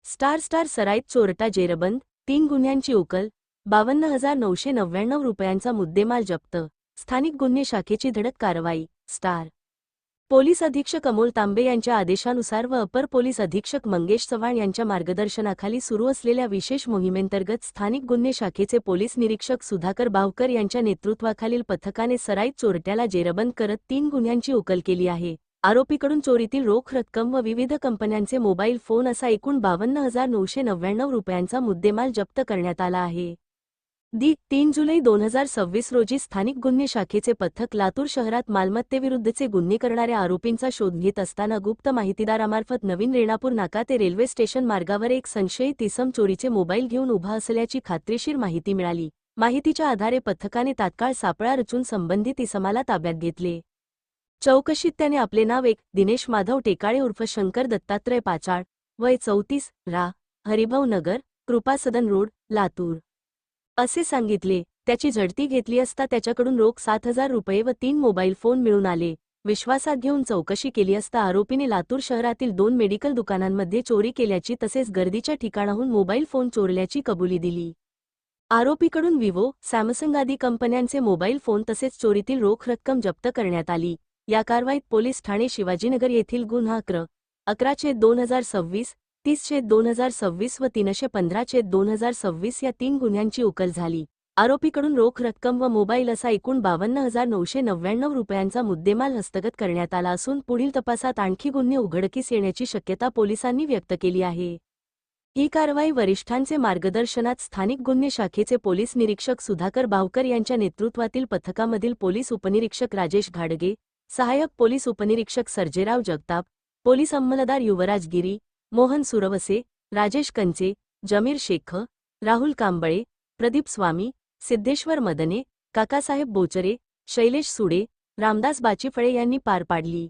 Star सराईत चोरटा जेरबंद, 3 गुन्ह्यांची उकल, 52,999 रुपयांचा मुद्देमाल जप्त, स्थानिक गुन्हे शाखेची धडक कारवाई. स्टार पोलीस अधीक्षक अमोल तांबे यांच्या आदेशानुसार व अपर पोलीस अधीक्षक मंगेश चव्हाण यांच्या मार्गदर्शनाखाली सुरू असलेल्या विशेष मोहिमेंतर्गत स्थानिक गुन्हे शाखेचे पोलीस निरीक्षक सुधाकर बावकर यांच्या नेतृत्वाखालील पथकाने सराईत चोरट्याला जेरबंद करत 3 गुन्ह्यांची उकल केली आहे. आरोपीकडून चोरीतील रोख रक्कम व विविध कंपन्यांचे मोबाईल फोन असा एकूण 52,999 रुपयांचा मुद्देमाल जप्त करण्यात आला आहे. 3 जुलै 2026 रोजी स्थानिक गुन्हे शाखेचे पथक लातूर शहरात मालमत्तेविरुद्धचे गुन्हे करणाऱ्या आरोपींचा शोध घेत असताना गुप्त माहितीदारामार्फत नवीन रेणापूर नाका ते रेल्वे स्टेशन मार्गावर एक संशयित इसम चोरीचे मोबाईल घेऊन उभा असल्याची खात्रीशीर माहिती मिळाली. माहितीच्या आधारे पथकाने तात्काळ सापळा रचून संबंधित इसमाला ताब्यात घेतले. चौकशीत त्याने आपले नाव दिनेश माधव टेकाळे उर्फ शंकर दत्तात्रय पाचाळ, वय 34, रा. हरिभाऊ नगर, कृपासदन रोड, लातूर असे सांगितले. त्याची झडती घेतली असता त्याच्याकडून रोख 7,000 रुपये व 3 मोबाईल फोन मिळून आले. विश्वासात घेऊन चौकशी केली असता आरोपीने लातूर शहरातील 2 मेडिकल दुकानांमध्ये चोरी केल्याची तसेच गर्दीच्या ठिकाणाहून मोबाईल फोन चोरल्याची कबुली दिली. आरोपीकडून विवो, सॅमसंग आदी कंपन्यांचे मोबाईल फोन तसेच चोरीतील रोख रक्कम जप्त करण्यात आली. या कारवाईत पोलीस ठाणे शिवाजीनगर येथील गुन्हा क्र. 11/2026, 30/2026 व 315/2026 या 3 गुन्ह्यांची उकल झाली. आरोपीकडून रोख रक्कम व मोबाईल असा एकूण 52,999 रुपयांचा मुद्देमाल हस्तगत करण्यात आला असून पुढील तपासात आणखी गुन्हे उघडकीस येण्याची शक्यता पोलिसांनी व्यक्त केली आहे. ही कारवाई वरिष्ठांचे मार्गदर्शनात स्थानिक गुन्हे शाखेचे पोलीस निरीक्षक सुधाकर बावकर यांच्या नेतृत्वातील पथकामधील पोलीस उपनिरीक्षक राजेश घाडगे, सहाय्यक पोलीस उपनिरीक्षक सर्जेराव जगताप, पोलीस अंमलदार युवराज गिरी, मोहन सुरवसे, राजेश कंचे, जमीर शेख, राहुल कांबळे, प्रदीप स्वामी, सिद्धेश्वर मदने, काकासाहेब बोचरे, शैलेश सुडे, रामदास बाचीफळे यांनी पार पाडली.